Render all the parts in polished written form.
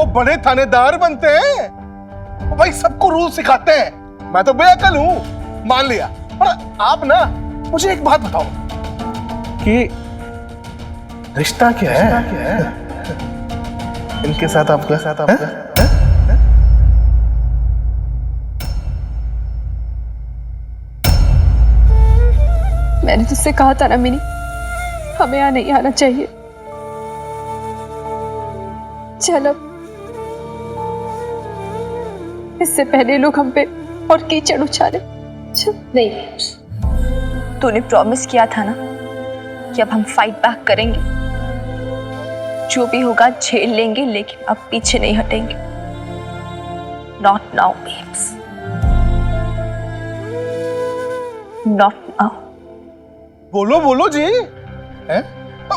वो बड़े थानेदार बनते हैं, वो भाई सबको रूल सिखाते हैं। मैं तो बेअकल हूं, मान लिया, पर आप ना मुझे एक बात बताओ कि रिश्ता क्या है इनके साथ आपका? मैंने तुझसे कहा था ना मिनी, हमें यहाँ नहीं आना चाहिए। चल अब, इससे पहले लोग हम पे और कीचड़ उछाले। नहीं, तूने प्रॉमिस किया था ना कि अब हम फाइट बैक करेंगे। जो भी होगा झेल लेंगे, लेकिन अब पीछे नहीं हटेंगे। Not now babes, not now. बोलो बोलो जी, हैं?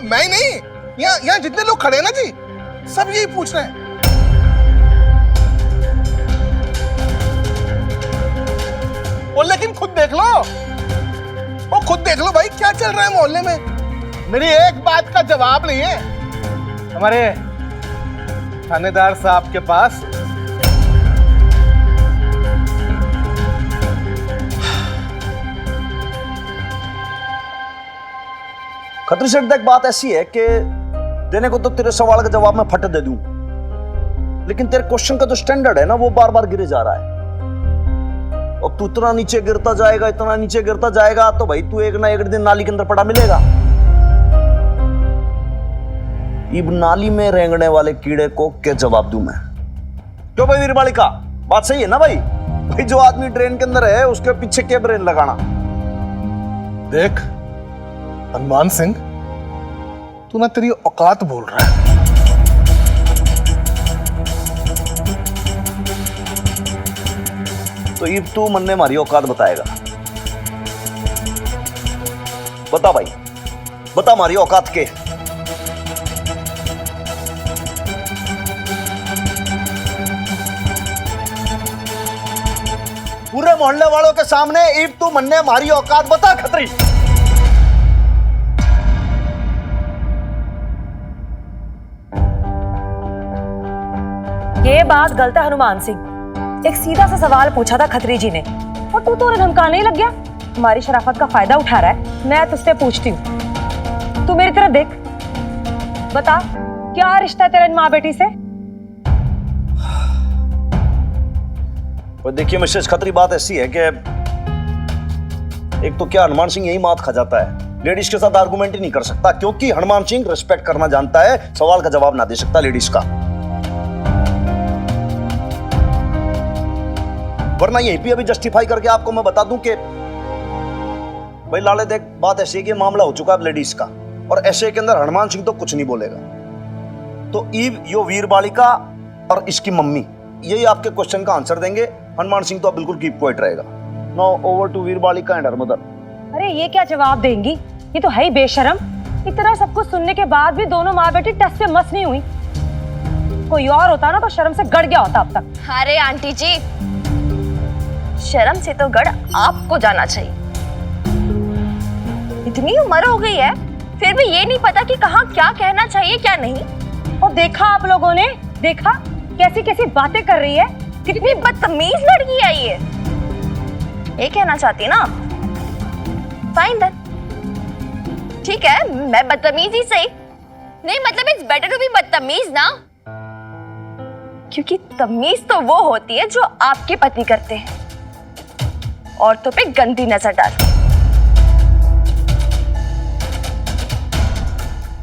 मैं ही नहीं, यहाँ जितने लोग खड़े हैं ना जी, सब यही पूछ रहे हैं। और लेकिन खुद देख लो, वो खुद देख लो भाई क्या चल रहा है मोहल्ले में। मेरी एक बात का जवाब नहीं है हमारे थानेदार साहब के पास। खत्री सेठ, देख बात ऐसी है कि देने को तो तेरे सवाल का जवाब मैं फट दे दूं, लेकिन तेरे क्वेश्चन का जो स्टैंडर्ड है ना वो बार बार गिरे जा रहा है। और तू इतना नीचे गिरता जाएगा तो भाई तू एक ना एक दिन नाली के अंदर पड़ा मिलेगा। इब नाली में रेंगने वाले कीड़े को क्या जवाब दूं मैं? क्यों भाई वीरबालिका, बात सही है ना भाई? भाई जो आदमी ड्रेन के अंदर है उसके पीछे क्या ब्रेन लगाना? देख हनुमान सिंह, तू ना तेरी औकात बोल रहा है। तो ये तू मन ने मारी औकात बताएगा। बता भाई, बता मारी औकात के। पूरे मोहल्ले वालों के सामने ईब तू मन ने मारी औकात बता खत्री। ये बात गलत है हनुमान सिंह। एक सीधा सा सवाल पूछा था खत्री जी ने और तू तो उन्हें धमकाने ही लग गया। हमारी शराफत का फायदा उठा रहा है। मैं तुझसे पूछती हूँ, तू मेरी तरफ देख, बता क्या रिश्ता है तेरा इन माँ बेटी से? और देखिए मिसेस खत्री, बात ऐसी है कि एक तो क्या हनुमान सिंह यही मात खा जाता है, लेडीज के साथ आर्गुमेंट ही नहीं कर सकता, क्योंकि हनुमान सिंह रिस्पेक्ट करना जानता है, सवाल का जवाब ना दे सकता लेडीज का। वरना यहीं पे अभी जस्टिफाई करके आपको मैं बता दूं कि भाई लाले देख, बात ऐसी है कि मामला हो चुका है लेडीज का, और ऐसे के अंदर हनुमान सिंह तो कुछ नहीं बोलेगा। तो ईव, यो वीरबालिका और इसकी मम्मी यही आपके क्वेश्चन का आंसर देंगे। हनुमान सिंह तो बिल्कुल कीप क्वाइट रहेगा। Now over to Veerbalika and her mother. अरे ये क्या जवाब देंगी? ये तो है ही बेशरम। इतना सब कुछ सुनने के बाद भी दोनों माँ बेटी टस से मस नहीं हुई। कोई और होता ना तो शर्म से गड़ गया होता अब तक। अरे आंटी जी, शर्म से तो गड़ आपको जाना चाहिए। इतनी उम्र हो गई है फिर भी ये नहीं पता कि कहाँ क्या कहना चाहिए क्या नहीं। और देखा आप लोगों ने, देखा कैसी कैसी बातें कर रही है। कितनी बदतमीज लड़की है ये कहना चाहती ना? फाइन देन, ठीक है, मैं बदतमीज ही सही। नहीं मतलब इट्स बेटर टू बी बदतमीज ना, क्योंकि तमीज तो वो होती है जो आपके पति करते हैं, औरतों पे गंदी नजर डाल।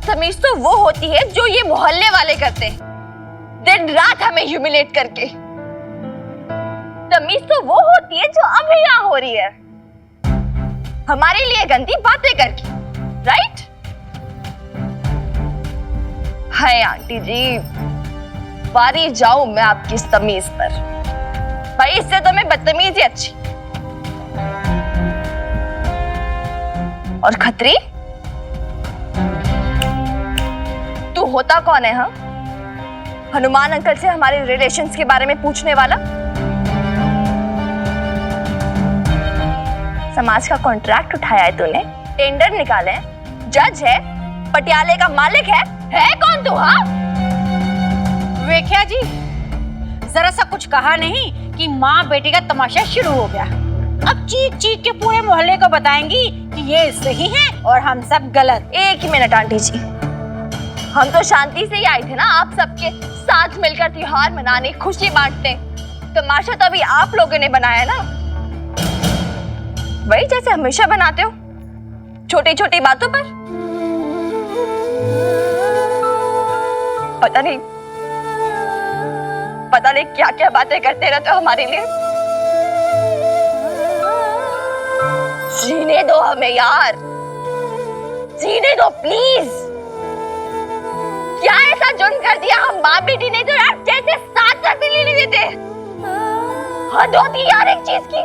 तमीज तो वो होती है जो ये मोहल्ले वाले करते हैं, दिन रात हमें ह्यूमिलेट करके। तमीज तो वो होती है जो अभी यहाँ हो रही है, हमारे लिए गंदी बातें करके, राइट? हाय आंटी जी, बारी जाऊं मैं आपकी इस तमीज पर। भाई इससे तो मैं बदतमीज ही अच्छी। और खत्री, तू होता कौन है? हाँ, हनुमान अंकल से हमारे रिलेशंस के बारे में पूछने वाला? समाज का कॉन्ट्रैक्ट उठाया है तूने, टेंडर निकाले हैं, जज है, पटियाले का मालिक है कौन तू? हाँ, वेख्या जी, जरा सा कुछ कहा नहीं कि माँ बेटी का तमाशा शुरू हो गया। अब चीख चीख के पूरे मोहल्ले को बताएंगी कि ये सही है और हम सब गलत। एक ही मिनट आंटी जी, हम तो शांति से ही आए थे ना, आप सबके साथ मिलकर त्योहार मनाने, खुशी बांटने। तमाशा तो अभी आप लोगों ने बनाया ना, वही जैसे हमेशा बनाते हो, छोटी छोटी बातों पर। पता नहीं क्या क्या बातें करते रहते हो हमारे लिए। जीने दो हमें यार, जीने दो प्लीज। क्या ऐसा जुर्म कर दिया हम माँ बेटी ने जो यार जैसे साथ साथ ले लेते थे? हद होती यार एक चीज की।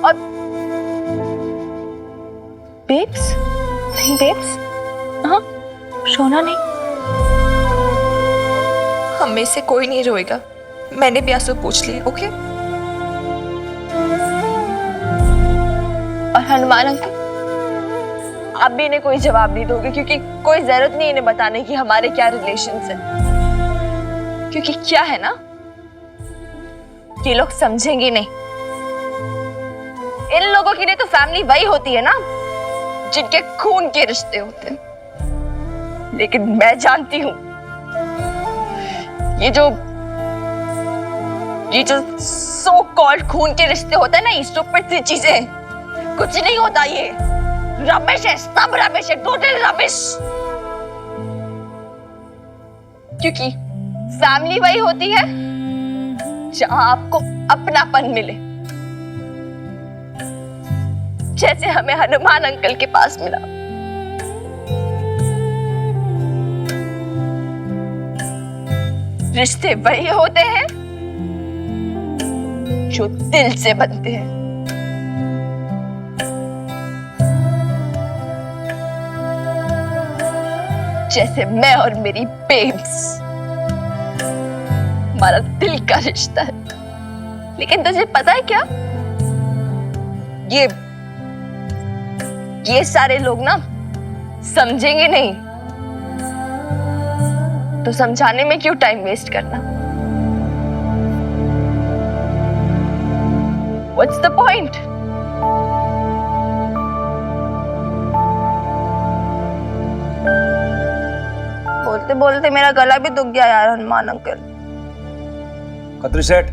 और बेब्स, नहीं बेब्स, हाँ रोना नहीं। हम में से कोई नहीं रोएगा, मैंने भी आंसू पूछ लिए। ओके? और हनुमान अंकल, आप भी इन्हें कोई जवाब नहीं दोगे, क्योंकि कोई जरूरत नहीं इन्हें बताने की हमारे क्या रिलेशंस हैं। क्योंकि क्या है ना, ये लोग समझेंगे नहीं। इन लोगों के लिए तो फैमिली वही होती है ना जिनके खून के रिश्ते होते हैं। लेकिन मैं जानती हूं ये जो सो कॉल्ड खून के रिश्ते होते हैं ना, ये स्टूपिड सी चीजें, कुछ नहीं होता। ये रबिश है, सब रबिश है, टोटल रबिश। क्योंकि फैमिली वही होती है जहां आपको अपनापन मिले, जैसे हमें हनुमान अंकल के पास मिला। रिश्ते वही होते हैं जो दिल से बनते हैं। जैसे मैं और मेरी बेब्स, हमारा दिल का रिश्ता है। लेकिन तुझे पता है क्या, ये सारे लोग ना समझेंगे नहीं, तो समझाने में क्यों टाइम वेस्ट करना? What's the point? बोलते बोलते मेरा गला भी दुख गया यार हनुमान अंकल। खत्री सेठ,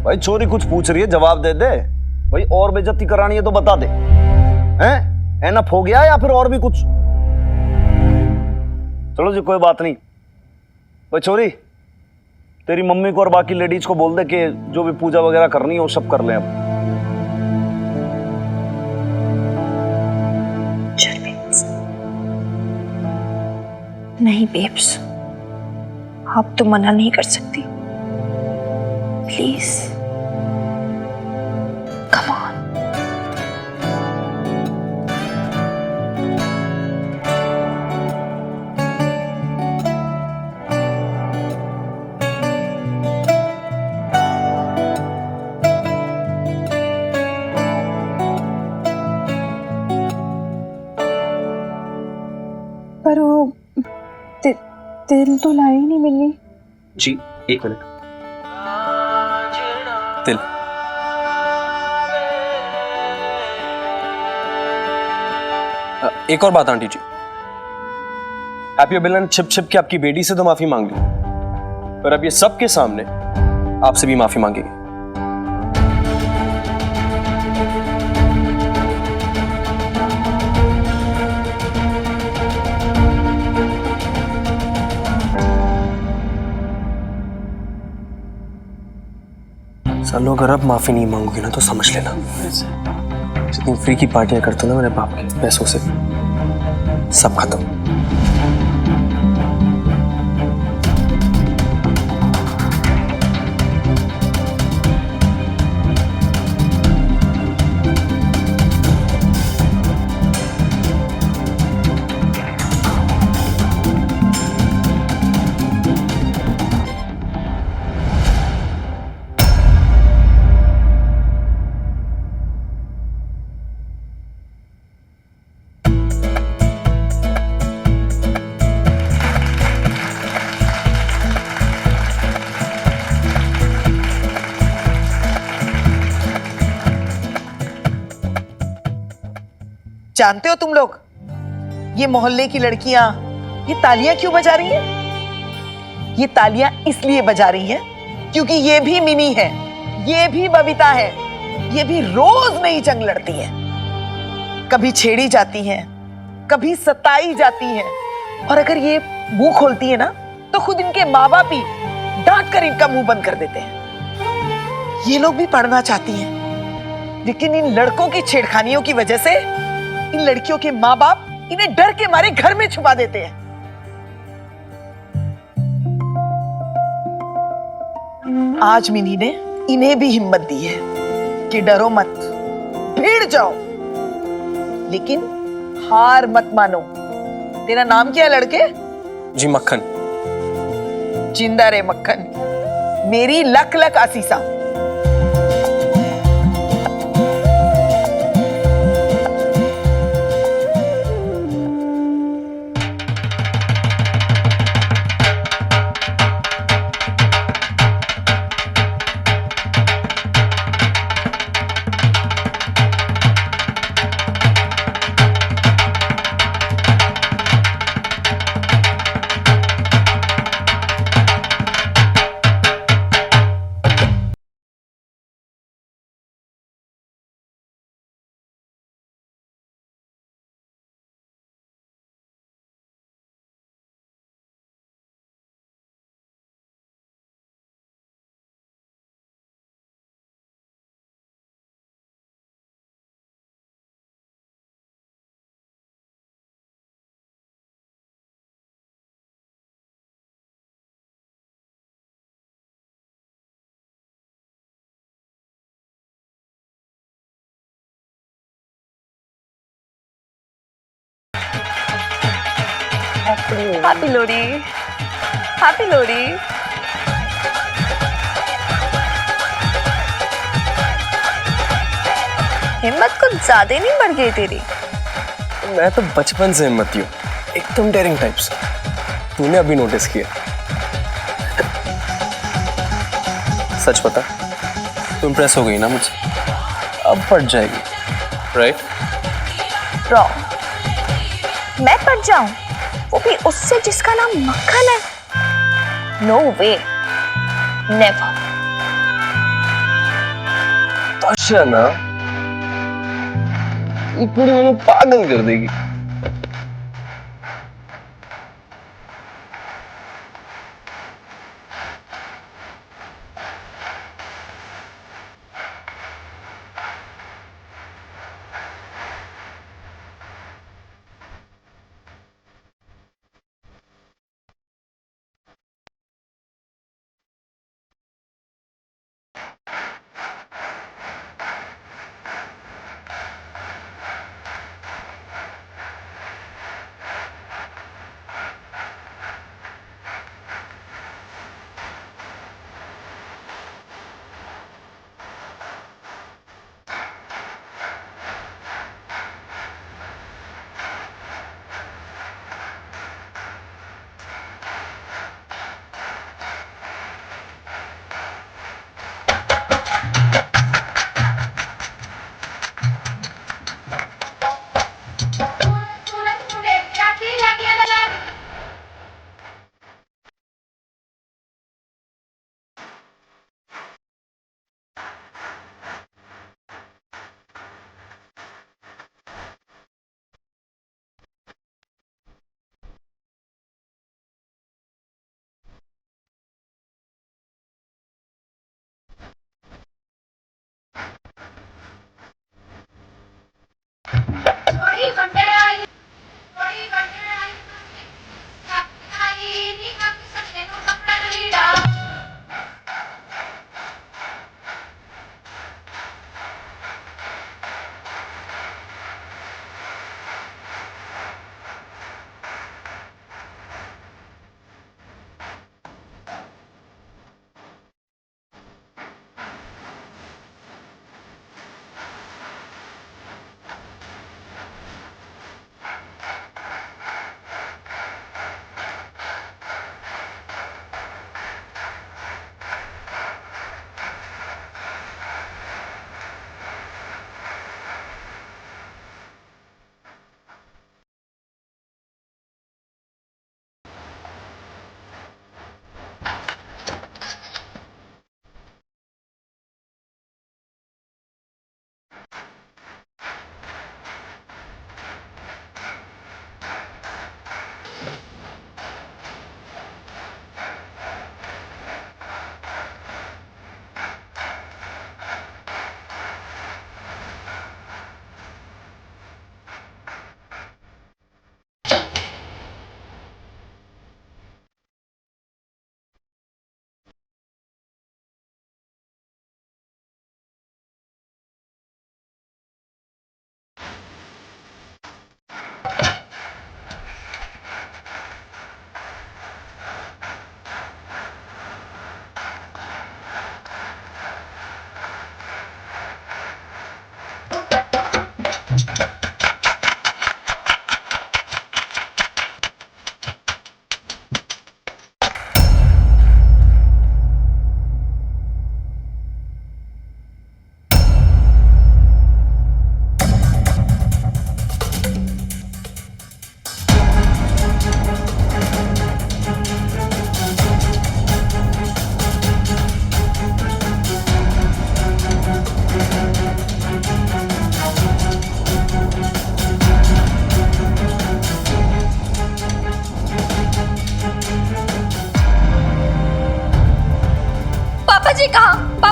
भाई छोरी कुछ पूछ रही है, जवाब दे दे भाई। और बेइज्जती करानी है तो बता दे। हैं? एनफ हो गया या फिर और भी कुछ? चलो जी कोई बात नहीं। भाई छोरी, तेरी मम्मी को और बाकी लेडीज को बोल दे कि जो भी पूजा वगैरह करनी है वो सब कर लें अब। नहीं बेब्स, आप तो मना नहीं कर सकती। Please come on. पर वो तिल तो लाई नहीं मिली। जी एक मिनट। तिल एक और बात आंटी जी, हैप्पी अभिलन छिप छिप के आपकी बेटी से तो माफी मांग ली, पर अब ये सबके सामने आपसे भी माफी मांगेगी। सालों अगर अब माफी नहीं मांगोगी ना तो समझ लेना, जितनी फ्री की पार्टियां करते ना मेरे बाप के पैसों से, सब खत्म। जानते हो तुम लोग ये मोहल्ले की लड़कियां ये तालियां क्यों बजा रही हैं? ये तालियां इसलिए बजा रही हैं क्योंकि ये भी मिनी है, ये भी बबीता है, ये भी रोज नई जंग लड़ती हैं। कभी छेड़ी जाती हैं, कभी सताई जाती हैं, और अगर ये मुंह खोलती है ना तो खुद इनके माँ बाप ही डांट कर इनका मुंह बंद कर देते हैं। ये लोग भी पढ़ना चाहती हैं, लेकिन इन लड़कों की छेड़खानियों की वजह से इन लड़कियों के माँ बाप इन्हें डर के मारे घर में छुपा देते हैं। आज मिनी ने इन्हें भी हिम्मत दी है कि डरो मत, भीड़ जाओ, लेकिन हार मत मानो। तेरा नाम क्या है लड़के? जी मक्खन। जिंदा रे मक्खन, मेरी लख लख आसीसा। Happy Lohri, happy Lohri. हिम्मत कुछ ज्यादा नहीं बढ़ गई तेरी? मैं तो बचपन से हिम्मती हूँ, एकदम डेयरिंग टाइप्स। तूने अभी नोटिस किया? सच बता, तू इम्प्रेस हो गई ना मुझसे? अब पट जाएगी, राइट? रॉन्ग। मैं पट जाऊं, वो भी उससे जिसका नाम मक्खन है? नो वे, नेवर। अच्छा ना, ये पूरी मुझे पागल कर देगी।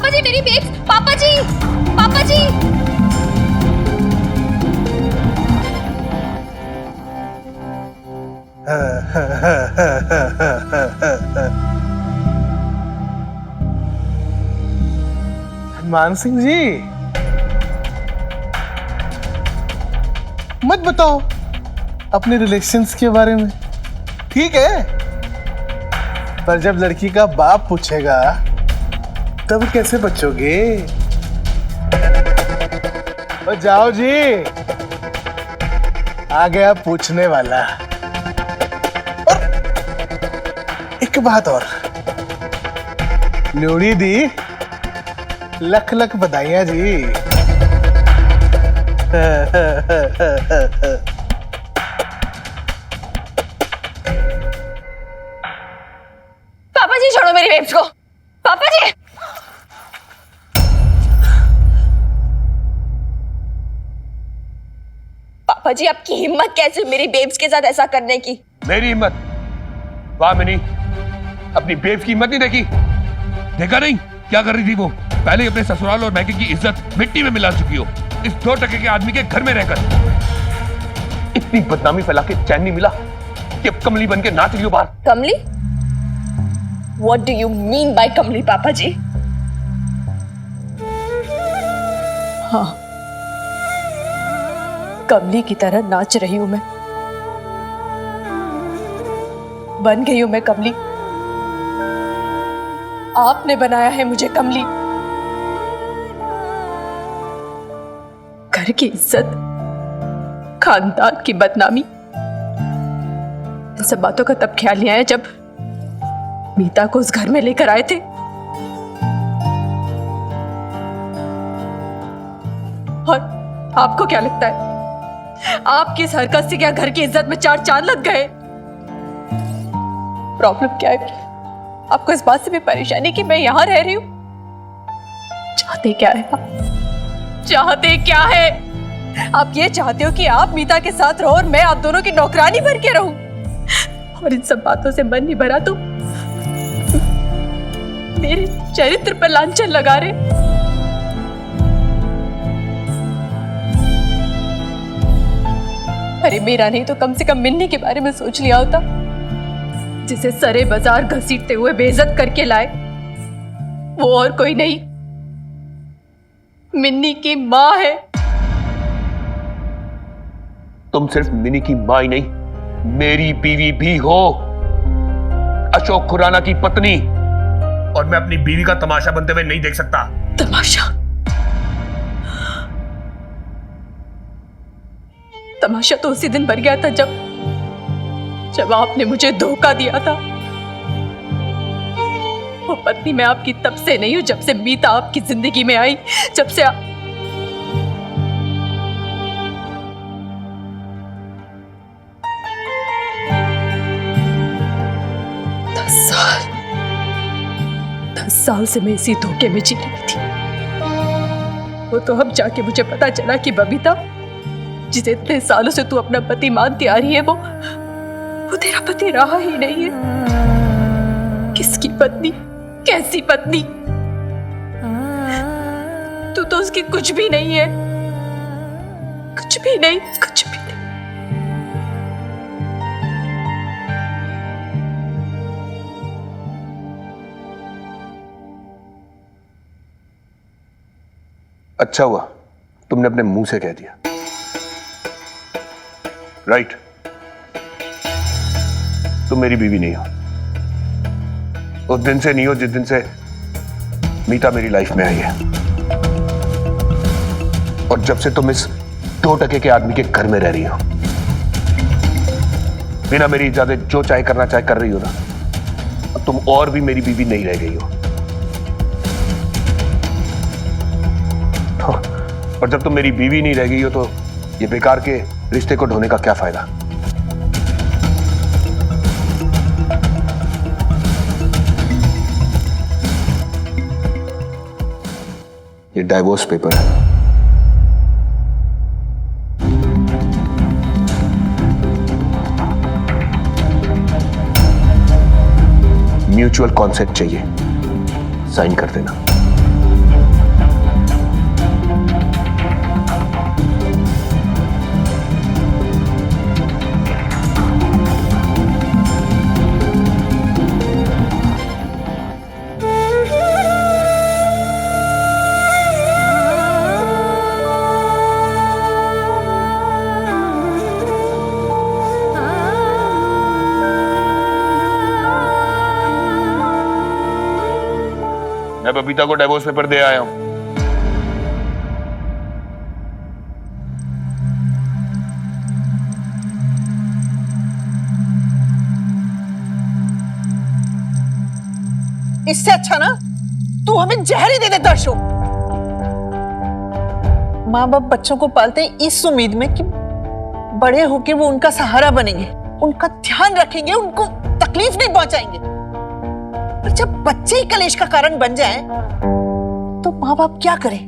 पापा जी मेरी बेब्स, पापा जी, पापा जी। मान सिंह जी, मत बताओ अपने रिलेशंस के बारे में, ठीक है? पर जब लड़की का बाप पूछेगा तब कैसे बचोगे? और जाओ जी, आ गया पूछने वाला। और एक बात और, लोड़ी दी, लख लख बधाइयां जी। पापा जी छोड़ो मेरी बेब्स को, पापा जी। पापा जी आपकी हिम्मत कैसे मेरी बेब्स के साथ ऐसा करने की? मेरी हिम्मत? वाह मिनी, अपनी बेब्स की हिम्मत नहीं देखी? देखा नहीं क्या कर रही थी वो? पहले ही अपने ससुराल और मैके की इज्जत मिट्टी में मिला चुकी हो, इस 2 टके के आदमी के घर में रहकर। इतनी बदनामी फैला के चैन नहीं मिला कि अब कमली बन के नाच रही हो बाहर। कमली? What do you mean by कमली पापा जी? हाँ, कमली की तरह नाच रही हूं मैं, बन गई हूं मैं कमली। आपने बनाया है मुझे कमली। घर की इज्जत, खानदान की बदनामी, इन सब बातों का तब ख्याल नहीं आया जब मीता को उस घर में लेकर आए थे। और आपको क्या लगता है आपकी इस हरकत से क्या घर की इज्जत में 4 चांद लग गए? प्रॉब्लम क्या है आपको इस बात से भी परेशानी कि मैं यहां रह रही हूं? चाहते क्या है आप? चाहते क्या है आप? ये चाहते हो कि आप मीता के साथ रहो और मैं आप दोनों की नौकरानी बन के रहूं? और इन सब बातों से मन नहीं भरा तो मेरे चरित्र पर लांछन लगा रहे। अरे मेरा नहीं तो कम से कम मिन्नी के बारे में सोच लिया होता, जिसे सरे बाजार घसीटते हुए बेइज्जत करके लाए। वो और कोई नहीं, मिन्नी की माँ है। तुम सिर्फ मिनी की मां ही नहीं, मेरी बीवी भी हो, अशोक खुराना की पत्नी। और मैं अपनी बीवी का तमाशा बनते हुए नहीं देख सकता। तमाशा? तमाशा तो उसी दिन बन गया था जब आपने मुझे धोखा दिया था। वो पत्नी मैं आपकी तब से नहीं हूं जब से मीता आपकी जिंदगी में आई, जब से 10 साल से मैं इसी धोखे में जी रही थी। वो तो अब जाके मुझे पता चला कि बबीता, जिसे इतने सालों से तू अपना पति मानती आ रही है, वो तेरा पति रहा ही नहीं है। किसकी पत्नी? कैसी पत्नी? तू तो उसकी कुछ भी नहीं है, कुछ भी नहीं, कुछ भी नहीं। अच्छा हुआ तुमने अपने मुंह से कह दिया। राइट, तुम मेरी बीवी नहीं हो। उस दिन से नहीं हो जिस दिन से मीता मेरी लाइफ में आई है, और जब से तुम इस 2 टके के आदमी के घर में रह रही हो, बिना मेरी इजाजत जो चाहे करना चाहे कर रही हो ना। अब तुम और भी मेरी बीवी नहीं रह गई हो। और जब तुम मेरी बीवी नहीं रह गई हो तो ये बेकार के रिश्ते को ढोने का क्या फायदा? ये डाइवोर्स पेपर है। म्यूचुअल कॉन्सेंट चाहिए, साइन कर देना। मैं बबीता को डिवोर्स पेपर दे आया हूं। इससे अच्छा ना तू हमें जहर ही दे देता अशोक। माँ बाप बच्चों को पालते हैं इस उम्मीद में कि बड़े होके वो उनका सहारा बनेंगे, उनका ध्यान रखेंगे, उनको तकलीफ नहीं पहुंचाएंगे। पर जब बच्चे ही कलेश का कारण बन जाएं, तो माँ बाप क्या करें?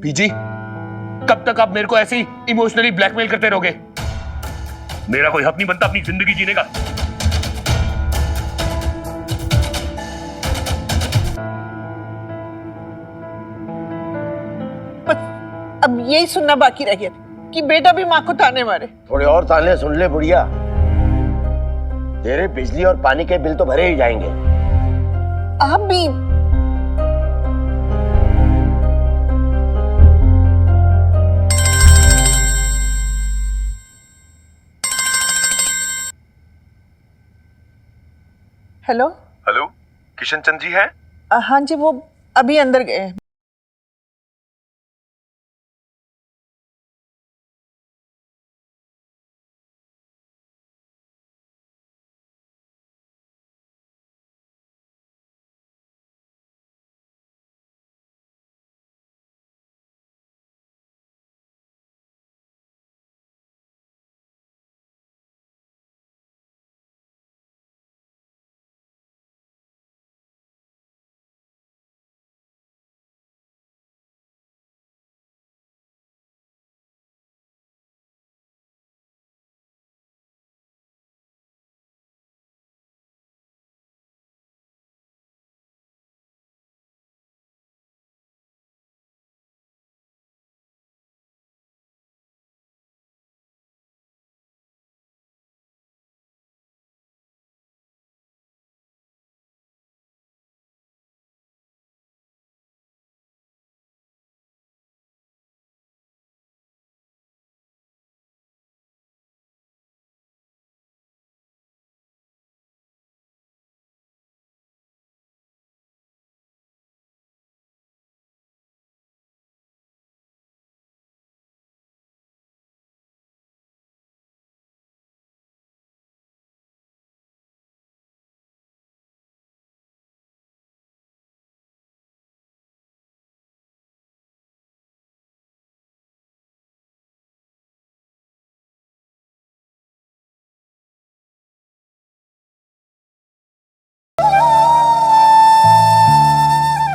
बीजी, कब तक आप मेरे को ऐसे ही इमोशनली ब्लैकमेल करते रहोगे? मेरा कोई हक नहीं बनता अपनी जिंदगी जीने का। अब यही सुनना बाकी रह गया कि बेटा भी माँ को ताने मारे। थोड़े और ताने सुन ले बुढ़िया, तेरे बिजली और पानी के बिल तो भरे ही जाएंगे। आप भी हेलो हेलो, किशन चंद जी हैं? हाँ जी, वो अभी अंदर गए हैं।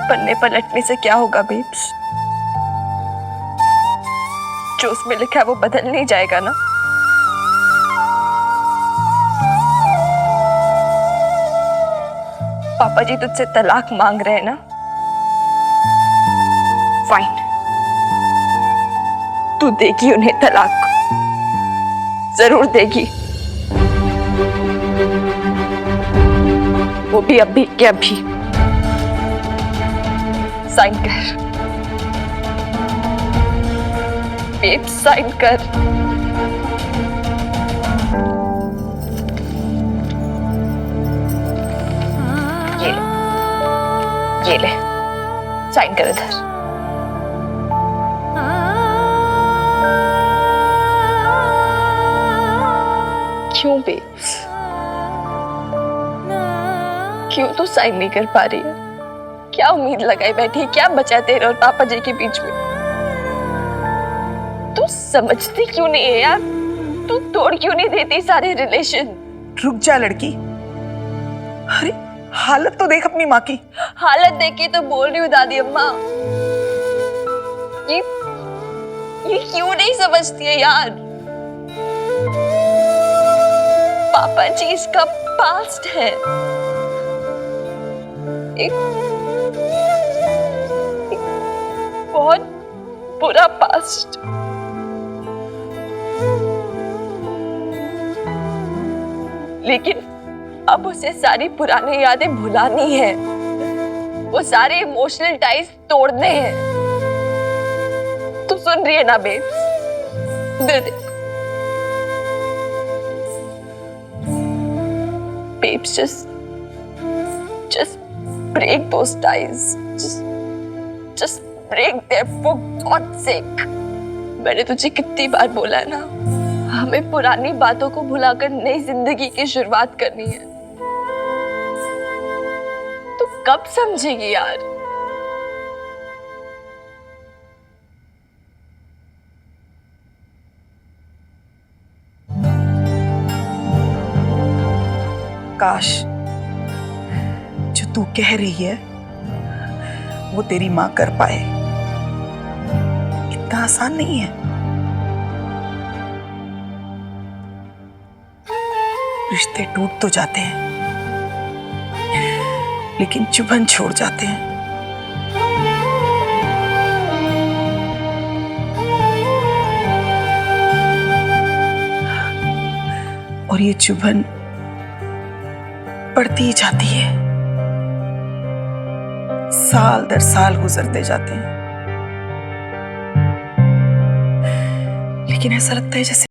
पन्ने पलटने से क्या होगा बेब्स? जो उसमें लिखा है वो बदल नहीं जाएगा ना। पापा जी तुझसे तलाक मांग रहे हैं ना? फाइन, तू देगी उन्हें तलाक, जरूर देगी, वो भी अभी के अभी। साइन कर बेब, साइन कर। ये ले साइन कर इधर। क्यों बेब्स, क्यों तू साइन नहीं कर पा रही है? क्या उम्मीद लगाई बैठी है? क्या बचा तेरे और पापा जी के बीच में? तू समझती क्यों नहीं है यार? तू तोड़ क्यों नहीं देती सारे रिलेशन? रुक जा लड़की, अरे हालत तो देख अपनी माँ की। हालत देख के तो बोल रही हूँ दादी अम्मा। ये क्यों नहीं समझती है यार? पापा जी इसका पास्ट है, एक बहुत बुरा पास्ट। लेकिन अब उसे सारी पुरानी यादें भुलानी है, वो सारे इमोशनल टाइज तोड़ने हैं। तू सुन रही है ना babes? They they babes, just break those ties. Just Just break there for God's sake. मैंने तुझे कितनी बार बोला है ना, हमें पुरानी बातों को भुलाकर नई जिंदगी की शुरुआत करनी है। तू कब समझेगी यार? काश जो तू कह रही है वो तेरी मां कर पाए। इतना आसान नहीं है। रिश्ते टूट तो जाते हैं लेकिन चुभन छोड़ जाते हैं। और ये चुभन बढ़ती ही जाती है, साल दर साल गुजरते जाते हैं, लेकिन ऐसा लगता है जैसे